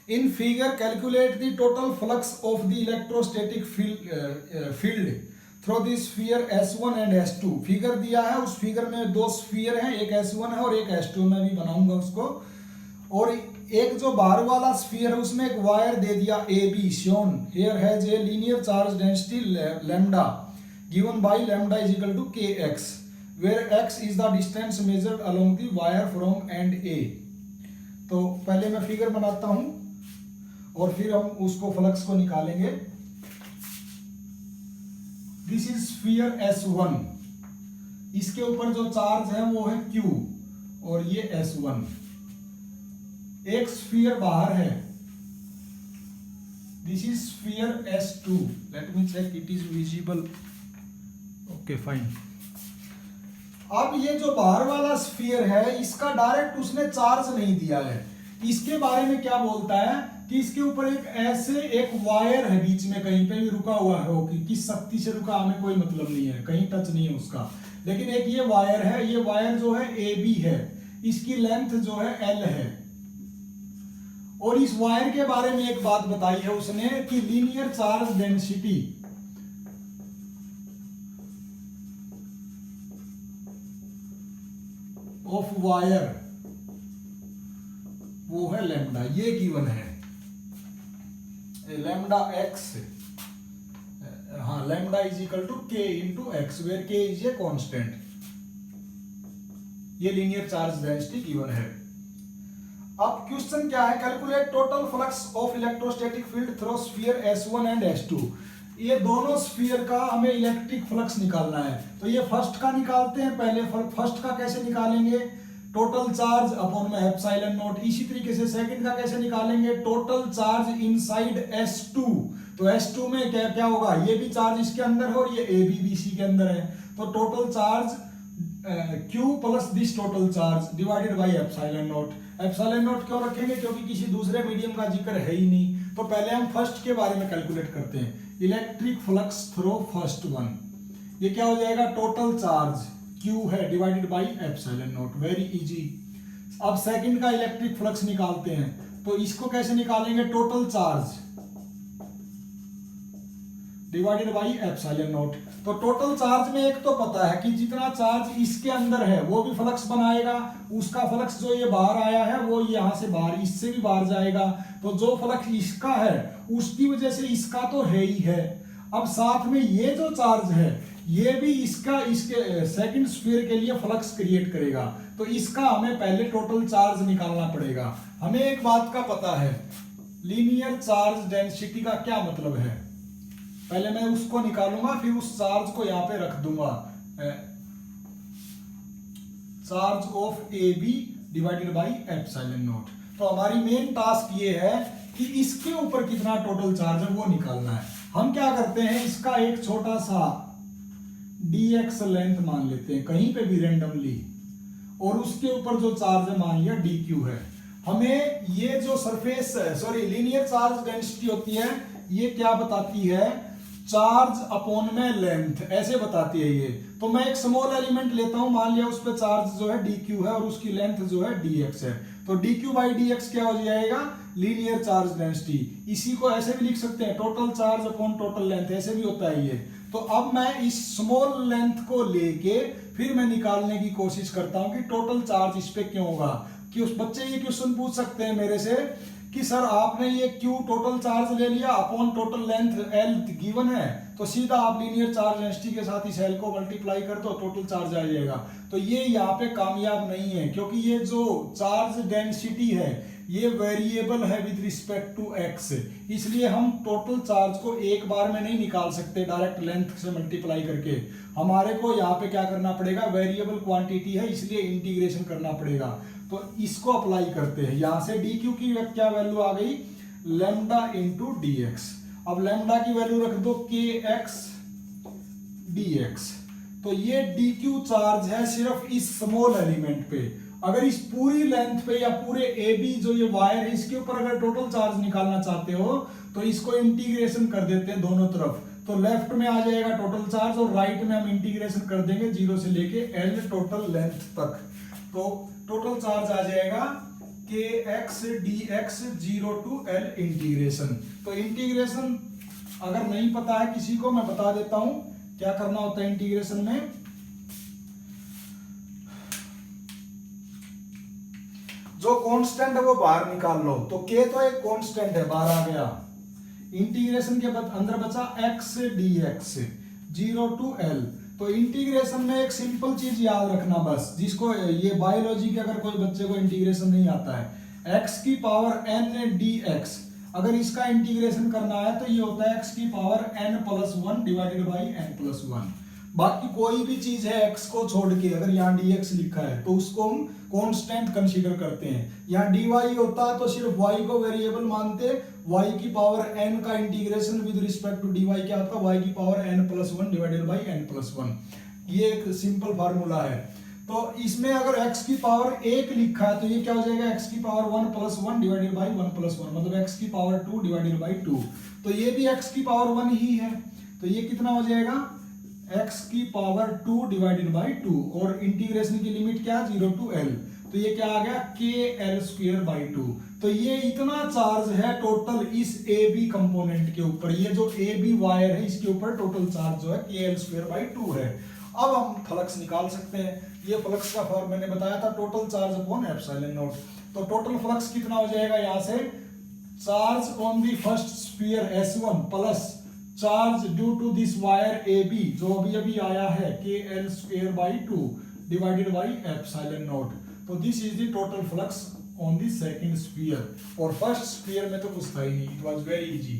In figure calculate the total flux of the electrostatic field through the sphere S1 and S2। Figure दिया है, उस फिगर में दो स्फीयर हैं, एक S1 है और एक S2। मैं भी बनाऊंगा उसको। और एक जो बाहर वाला स्फीयर है उसमें एक वायर दे दिया AB shown here has a linear charge density lambda given by lambda is equal to kx where x is the distance measured along the wire from end A। तो पहले मैं फिगर बनाता हूं और फिर हम उसको फ्लक्स को निकालेंगे। दिस इज स्फीयर S1, इसके ऊपर जो चार्ज है वो है Q और ये S1। एक स्फीयर बाहर है, this is sphere S2। Let me check it is visible. Okay fine. अब ये जो बाहर वाला स्फीयर है इसका डायरेक्ट उसने चार्ज नहीं दिया है। इसके बारे में क्या बोलता है कि इसके ऊपर एक ऐसे एक वायर है बीच में, कहीं पे भी रुका हुआ है, वो किस शक्ति से रुका हमें कोई मतलब नहीं है, कहीं टच नहीं है उसका, लेकिन एक ये वायर है। ये वायर जो है AB है, इसकी लेंथ जो है L है। और इस वायर के बारे में एक बात बताई है उसने कि linear charge density of wire वो है लैम्डा, ये गिवन है। लैम्डा एक्स, हाँ लैम्डा इज इक्वल टू के इंटू एक्स वेयर के इज ए कॉन्स्टेंट। ये लीनियर चार्ज डेंसिटी गिवन है। अब क्वेश्चन क्या है, calculate total flux of electrostatic field through sphere S1 and S2। ये दोनों स्फीयर का हमें इलेक्ट्रिक फ्लक्स निकालना है। तो ये फर्स्ट का निकालते हैं पहले। फर्स्ट का कैसे निकालेंगे, टोटल चार्ज अपॉन में एप्सिलॉन नॉट। इसी तरीके से सेकंड का कैसे निकालेंगे, टोटल चार्ज इनसाइड S2। तो S2 में क्या क्या होगा, ये भी चार्ज इसके अंदर है और ये A भी BC के अंदर है। तो total charge Q plus this total charge divided by epsilon not. Epsilon not क्यों रखेंगे, क्योंकि किसी दूसरे मीडियम का जिक्र है ही नहीं। तो पहले हम फर्स्ट के बारे में कैलकुलेट करते हैं, electric flux through first one. ये क्या हो जाएगा, टोटल चार्ज Q है divided by epsilon not, very easy. अब सेकंड का इलेक्ट्रिक फ्लक्स निकालते हैं। तो इसको कैसे निकालेंगे, total charge divided by epsilon naught. तो टोटल चार्ज में एक तो पता है कि जितना चार्ज इसके अंदर है वो भी फ्लक्स बनाएगा, उसका फ्लक्स जो ये बाहर आया है वो यहां से बाहर, इससे भी बाहर जाएगा। तो जो फ्लक्स इसका है उसकी वजह से इसका तो है ही है। अब साथ में ये जो चार्ज है ये भी इसका इसके सेकंड स्फीयर के लिए फ्लक्स क्रिएट करेगा। तो इसका हमें पहले टोटल चार्ज निकालना पड़ेगा। हमें एक बात का पता है, लीनियर चार्ज डेंसिटी का क्या मतलब है। पहले मैं उसको निकालूंगा, फिर उस चार्ज को यहां पे रख दूंगा, charge of A B divided by epsilon naught. तो हमारी मेन टास्क ये है कि इसके ऊपर कितना टोटल चार्ज है वो निकालना है। हम क्या करते हैं, इसका एक छोटा सा dx लेंथ मान लेते हैं कहीं पे भी रेंडमली, और उसके ऊपर जो चार्ज है मान लिया dq है। हमें ये जो सरफेस लीनियर चार्ज डेंसिटी होती है ये क्या बताती है, चार्ज अपॉन में लेंथ, ऐसे बताती है ये। तो मैं एक स्मॉल एलिमेंट लेता हूं, मान लिया उस पर चार्ज जो है dq है और उसकी लेंथ जो है dx है। तो dq बाई dx क्या हो जाएगा, लीनियर चार्ज डेंसिटी। इसी को ऐसे भी लिख सकते हैं, total charge upon total length, ऐसे भी होता है ये। तो अब मैं इस स्मॉल लेंथ को लेके फिर मैं निकालने की कोशिश करता हूं कि टोटल चार्ज इस पे क्यों होगा। कि उस बच्चे ये क्वेश्चन पूछ सकते हैं मेरे से कि सर आपने ये Q टोटल चार्ज ले लिया upon total length L given है, तो सीधा आप लीनियर चार्ज डेंसिटी के साथ इस L को मल्टीप्लाई कर दो, टोटल चार्ज आ जाएगा। तो ये यहाँ पे कामयाब नहीं है, क्योंकि ये जो चार्ज डेंसिटी है ये वेरिएबल है विद रिस्पेक्ट टू x, इसलिए हम टोटल चार्ज को एक बार में नहीं निकाल सकते डायरेक्ट लेंथ से मल्टीप्लाई करके। हमारे को यहाँ पे क्या करना पड़ेगा, वेरिएबल क्वांटिटी है इसलिए इंटीग्रेशन करना पड़ेगा। तो इसको अप्लाई करते हैं, यहां से dq की क्या वैल्यू आ गई, लैम्डा इंटू dx। अब लैम्डा की वैल्यू रख दो kx dx। तो ये dq चार्ज है सिर्फ इस स्मॉल एलिमेंट पे। अगर इस पूरी लेंथ पे या पूरे AB जो ये वायर है इसके ऊपर अगर टोटल चार्ज निकालना चाहते हो तो इसको इंटीग्रेशन कर देते हैं दोनों तरफ। तो लेफ्ट में आ जाएगा टोटल चार्ज और राइट में हम इंटीग्रेशन कर देंगे 0 से लेके L टोटल लेंथ तक। तो टोटल चार्ज आ जाएगा kx dx 0 to L integration. तो इंटीग्रेशन अगर नहीं पता है किसी को, मैं बता देता हूं क्या करना होता है इंटीग्रेशन में। जो कांस्टेंट है वो बाहर निकाल लो, तो k तो एक कांस्टेंट है, बाहर आ गया। इंटीग्रेशन के बाद अंदर बचा x dx 0 to L। तो इंटीग्रेशन में एक सिंपल चीज याद रखना बस, जिसको ये बायोलॉजी के अगर कोई बच्चे को इंटीग्रेशन नहीं आता है, x की पावर n dx अगर इसका इंटीग्रेशन करना है तो ये होता है x की power n+1 divided by n+1। बाकी कोई भी चीज है x को छोड़ के, अगर यहाँ dx लिखा है तो उसको हम कांस्टेंट कंसीडर करते हैं। यहाँ dy होता है तो सिर्फ y को वेरिएबल मानते, y की पावर n का integration with respect to dy क्या होता है, y की power n+1 divided by n+1। ये एक सिंपल फार्मूला है। तो इसमें अगर x की पावर 1 लिखा है तो ये क्या हो जाएगा, x की पावर 1+1 डिवाइडेड बाई 1+1, मतलब x की पावर 2 डिवाइडेड बाई 2। तो ये भी x की पावर 1 ही है, तो ये कितना हो जाएगा, x की पावर 2 डिवाइडेड बाई 2, और इंटीग्रेशन की लिमिट क्या है 0 to L। तो ये क्या आ गया kL²/2। तो ये इतना चार्ज है टोटल इस AB कंपोनेंट के ऊपर, ये जो AB वायर है इसके ऊपर टोटल चार्ज जो है kL²/2 है। अब हम फ्लक्स निकाल सकते हैं। ये फ्लक्स का फॉर्म मैंने बताया था, total charge upon epsilon naught. तो टोटल फ्लक्स कितना हो जाएगा, यहाँ से charge on the first sphere S1 plus charge due to this wire AB जो अभी अभी आया है KL²/2 divided by epsilon naught. तो this is the total flux on the second sphere. और फर्स्ट स्फीयर में तो कुछ था ही नहीं, इट वाज वेरी इजी।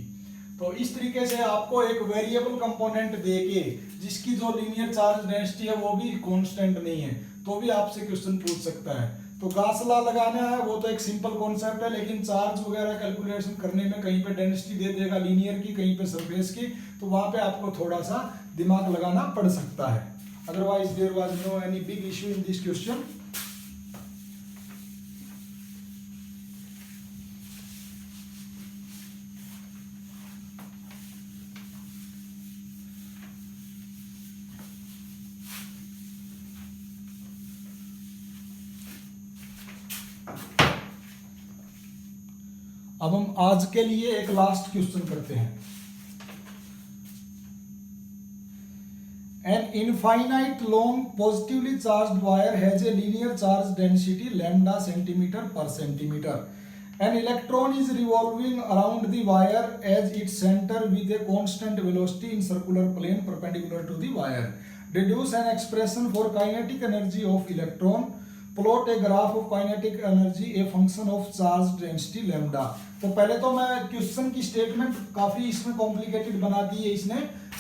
तो इस तरीके से आपको एक वेरिएबल कंपोनेंट देके जिसकी जो लीनियर चार्ज डेंसिटी है वो भी कांस्टेंट नहीं है तो भी आपसे क्वेश्चन पूछ सकता है। तो गॉस लॉ लगाना है वो तो एक सिंपल कॉन्सेप्ट है, लेकिन चार्ज वगैरह कैलकुलेशन करने में कहीं पे डेंसिटी दे देगा लीनियर की, कहीं पे सरफेस की, तो वहां पे आपको थोड़ा सा दिमाग लगाना पड़ सकता है। Otherwise there was no any big issue in this question. अब हम आज के लिए एक लास्ट क्वेश्चन करते हैं। An infinite long positively charged wire has a linear charge density lambda centimeter per centimeter. An electron is revolving around the wire as its center with a constant velocity in circular plane perpendicular to the wire. Deduce an expression for kinetic energy of electron. Plot a graph of kinetic energy a function of charge density lambda. तो पहले तो मैं question की statement काफी इसमें complicated बना दी है इसने।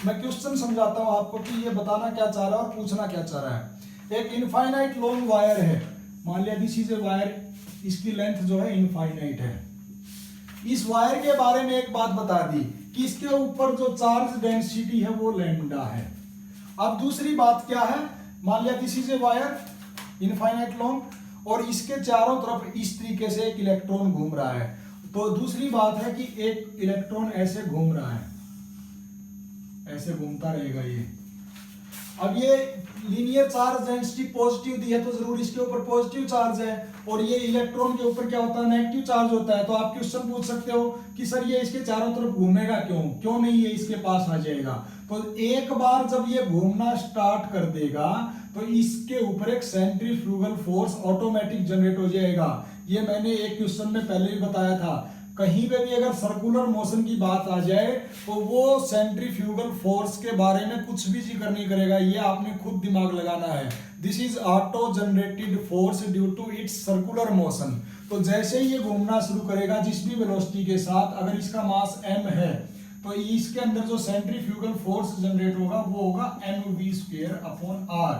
मैं क्वेश्चन समझाता हूं आपको कि ये बताना क्या चाह रहा है और पूछना क्या चाह रहा है। एक इनफाइनाइट लॉन्ग वायर है, मान लिया दिस इज ए वायर, इसकी लेंथ जो है इनफाइनाइट है। इस वायर के बारे में एक बात बता दी कि इसके ऊपर जो चार्ज डेंसिटी है वो लैम्डा है। अब दूसरी बात क्या है, मान लिया this is a wire infinite long और इसके चारों तरफ इस तरीके से एक इलेक्ट्रॉन घूम रहा है। तो दूसरी बात है कि एक इलेक्ट्रॉन ऐसे घूम रहा है, ऐसे घूमता रहेगा ये। अब ये लीनियर चार्ज डेंसिटी पॉजिटिव दी है तो जरूर इसके ऊपर पॉजिटिव चार्ज है, और ये इलेक्ट्रॉन के ऊपर क्या होता है, नेगेटिव चार्ज होता है। तो आप क्वेश्चन पूछ सकते हो कि सर ये इसके चारों तरफ घूमेगा क्यों नहीं ये इसके पास आ जाएगा। तो एक बार जब ये घूमना स्टार्ट कर देगा तो इसके ऊपर एक सेंट्रीफ्यूगल फोर्स ऑटोमेटिक जनरेट हो जाएगा। ये मैंने एक क्वेश्चन में पहले भी बताया था, कहीं पे भी अगर सर्कुलर मोशन की बात आ जाए तो वो सेंट्रीफ्यूगल फोर्स के बारे में कुछ भी जिक्र नहीं करेगा, ये आपने खुद दिमाग लगाना है। This is auto generated force due to its circular motion. तो जैसे ही ये घूमना शुरू करेगा जिस भी वेलोसिटी के साथ, अगर इसका मास m है तो इसके अंदर जो सेंट्रीफ्यूगल फोर्स जनरेट होगा वो होगा mv²/r।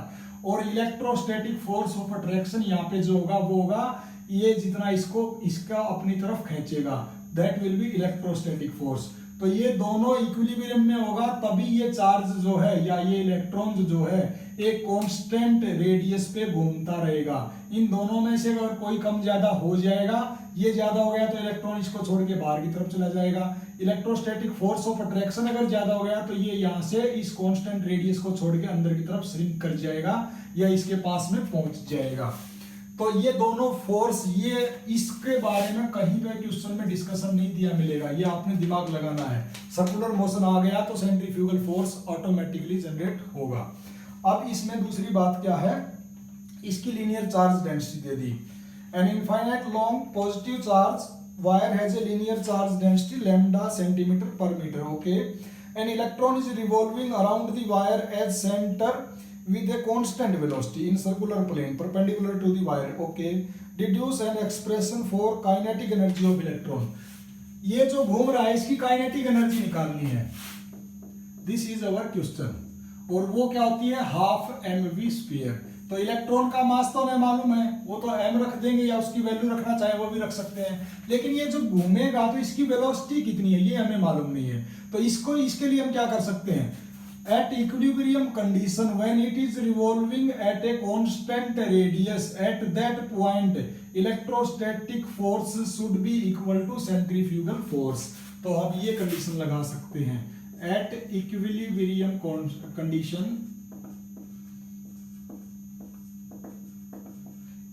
और इलेक्ट्रोस्टैटिक फोर्स ऑफ अट्रैक्शन यहाँ पे जो होगा वो होगा ये जितना इसका अपनी तरफ खींचेगा, that will be electrostatic force. तो ये दोनों इक्विलिब्रियम में होगा तभी ये चार्ज जो है या ये इलेक्ट्रॉन जो है एक कांस्टेंट रेडियस पे घूमता रहेगा। इन दोनों में से अगर कोई कम ज्यादा हो जाएगा, ये ज्यादा हो गया तो इलेक्ट्रॉन इसको छोड़ के बाहर की तरफ चला जाएगा। इलेक्ट्रोस्टैटिक फोर्स ऑफ अट्रैक्शन अगर ज्यादा हो गया तो ये यहाँ से इस कांस्टेंट रेडियस को छोड़ के अंदर की तरफ श्रिंक कर जाएगा या इसके पास में पहुंच जाएगा। तो ये दोनों फोर्स, ये इसके बारे में कहीं पे क्वेश्चन में डिस्कशन नहीं दिया मिलेगा, ये आपने दिमाग लगाना है। सर्कुलर मोशन आ गया तो सेंट्रीफ्यूगल फोर्स ऑटोमेटिकली जनरेट होगा। अब इसमें दूसरी बात क्या है, इसकी लीनियर चार्ज डेंसिटी दे दी। An infinite long positive charge wire has a linear charge density lambda centimetre per metre. Okay, an electron is revolving around the wire as centre with a constant velocity in circular plane perpendicular to the wire. Okay, deduce an expression for kinetic energy of electron. ये जो घूम रहा है इसकी kinetic energy निकालनी है। This is our question. और वो क्या होती है, हाफ mv²। तो इलेक्ट्रॉन का मास तो हमें मालूम है, वो तो m रख देंगे या उसकी वैल्यू रखना चाहे वो भी रख सकते हैं, लेकिन ये जो घूमेगा तो इसकी वेलोसिटी कितनी है ये हमें मालूम नहीं है। तो इसके लिए हम क्या कर सकते हैं, at equilibrium condition when it is revolving at a constant radius, at that point electrostatic force should be equal to centrifugal force। तो अब ये कंडीशन लगा सकते हैं, at equilibrium condition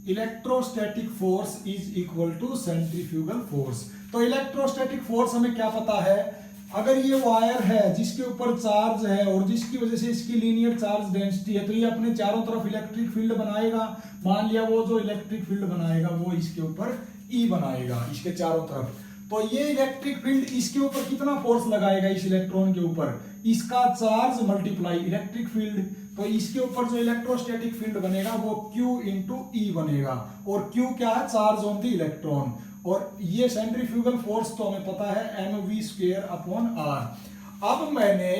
electrostatic force is equal to centrifugal force। तो electrostatic force हमें क्या पता है, अगर ये वायर है जिसके ऊपर चार्ज है और जिसकी वजह से इसकी लीनियर चार्ज डेंसिटी है तो ये अपने चारों तरफ इलेक्ट्रिक फील्ड बनाएगा। मान लिया वो जो इलेक्ट्रिक फील्ड बनाएगा वो इसके ऊपर E बनाएगा इसके चारों तरफ। तो ये इलेक्ट्रिक फील्ड इसके ऊपर कितना फोर्स लगाएगा, इस इलेक्ट्रॉन के ऊपर, इसका चार्ज मल्टीप्लाई इलेक्ट्रिक फील्ड, तो इसके ऊपर जो इलेक्ट्रोस्टैटिक फील्ड बनेगा वो Q इंटू ई बनेगा, और Q क्या है, चार्ज ऑन द इलेक्ट्रॉन, और ये सेंट्रीफ्यूगल फोर्स तो हमें पता है mv² अपॉन r। अब मैंने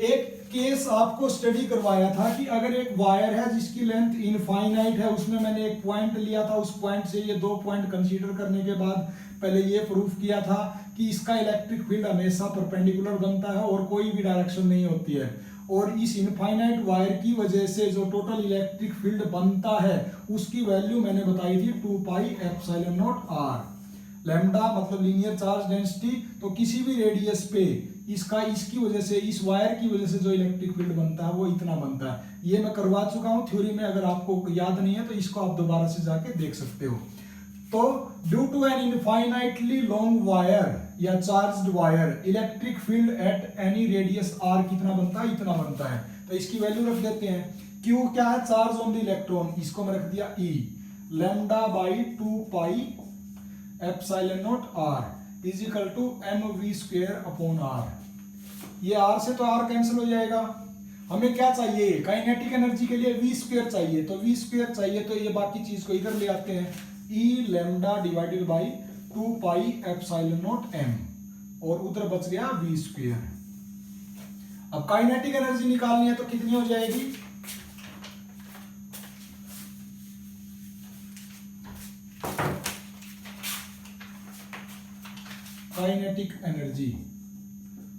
एक केस आपको स्टडी करवाया था कि अगर एक वायर है जिसकी लेंथ इनफाइनाइट है, उसमें मैंने एक पॉइंट लिया था, उस पॉइंट से ये दो पॉइंट कंसीडर करने के बाद पहले ये प्रूफ किया था कि इसका इलेक्ट्रिक फील्ड हमेशा परपेंडिकुलर बनता है और कोई भी डायरेक्शन नहीं होती है, और इस इनफाइनाइट वायर की वजह से जो टोटल इलेक्ट्रिक फील्ड बनता है उसकी वैल्यू मैंने बताई थी 2 pi epsilon naught r। Lambda मतलब लीनियर चार्ज डेंसिटी, तो किसी भी रेडियस पे इसकी वजह से, इस वायर की वजह से जो इलेक्ट्रिक फील्ड बनता है वो इतना बनता है। ये मैं करवा चुका हूं थ्योरी में, अगर आपको याद नहीं है तो इसको आप दोबारा से जाके देख सकते हो। तो due to an infinitely long wire या charged wire, electric field at any radius r कितना बनता है, इतना बनता है। तो इसकी वैल्यू रख देते हैं, Q क्या है, चार्ज ऑन द इलेक्ट्रॉन, इसको मैं रख दिया E, lambda by 2 pi epsilon naught r is equal to mv² upon r। ये r से तो r कैंसिल हो जाएगा, हमें क्या चाहिए, काइनेटिक एनर्जी के लिए v² चाहिए, तो v² चाहिए तो ये बाकी चीज को इधर ले आते हैं, E lambda divided by 2 pi epsilon not m, और उधर बच गया v²। अब काइनेटिक एनर्जी निकालनी है तो कितनी हो जाएगी, काइनेटिक एनर्जी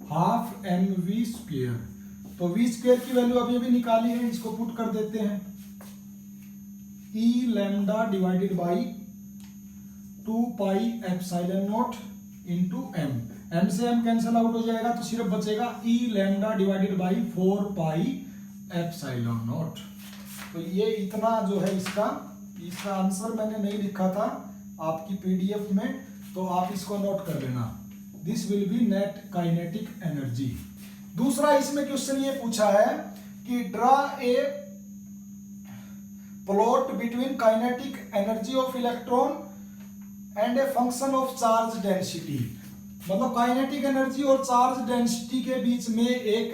हाफ mv², तो v² की वैल्यू अभी अभी निकाली है, इसको पुट कर देते हैं, E lambda divided by 2 pi epsilon not into m से m कैंसिल आउट हो जाएगा तो सिर्फ बचेगा E lambda divided by 4 pi epsilon naught. तो ये इतना जो है इसका आंसर मैंने नहीं लिखा था आपकी पीडीएफ में, तो आप इसको नोट कर लेना, this will be net kinetic energy. दूसरा इसमें क्वेश्चन ये पूछा है कि draw a plot between kinetic energy of electron and a function of charge density, मतलब काइनेटिक एनर्जी और चार्ज डेंसिटी के बीच में एक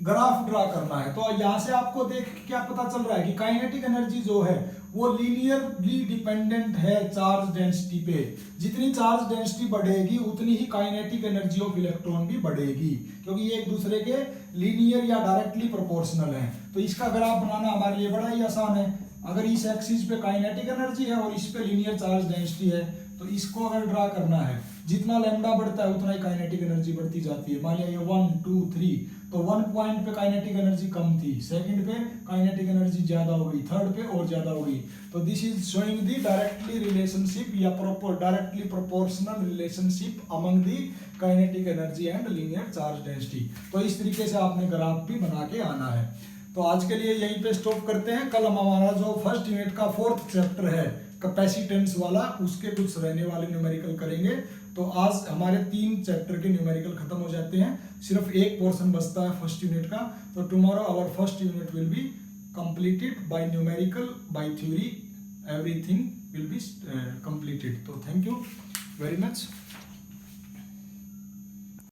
ग्राफ ड्रा करना है। तो यहां से आपको देख के क्या पता चल रहा है कि काइनेटिक एनर्जी जो है वो लीनियरली डिपेंडेंट है चार्ज डेंसिटी पे, जितनी चार्ज डेंसिटी बढ़ेगी उतनी ही काइनेटिक एनर्जी ऑफ इलेक्ट्रॉन भी बढ़ेगी, क्योंकि ये एक दूसरे के लीनियर या डायरेक्टली प्रोपोर्शनल है। तो इसका ग्राफ बनाना हमारे लिए बड़ा ही आसान है, अगर इस एक्सिस पे काइनेटिक एनर्जी है और इस पे लीनियर चार्ज डेंसिटी है, तो इसको अगर ड्रा करना है, जितना लैम्डा बढ़ता है उतना ही काइनेटिक एनर्जी बढ़ती जाती है। मान लिया ये 1 2 3, तो 1 पॉइंट पे काइनेटिक एनर्जी कम थी, सेकंड पे काइनेटिक एनर्जी ज्यादा हो गई, थर्ड पे और ज्यादा हो गई। तो this is showing the directly relationship या directly proportional relationship among the kinetic energy and linear charge density. तो इस तरीके से आपने ग्राफ भी बना के आना है। तो आज के लिए यहीं पे स्टॉप करते हैं, कल हम हमारा जो फर्स्ट यूनिट का 4th चैप्टर है कैपेसिटेंस वाला, उसके कुछ रहने वाले न्यूमेरिकल करेंगे। तो आज हमारे 3 चैप्टर के न्यूमेरिकल खत्म हो जाते हैं, सिर्फ एक पोर्शन बचता है फर्स्ट यूनिट का। तो tomorrow our first unit will be completed by numerical, by theory, everything will be completed. तो थैंक यू वेरी मच।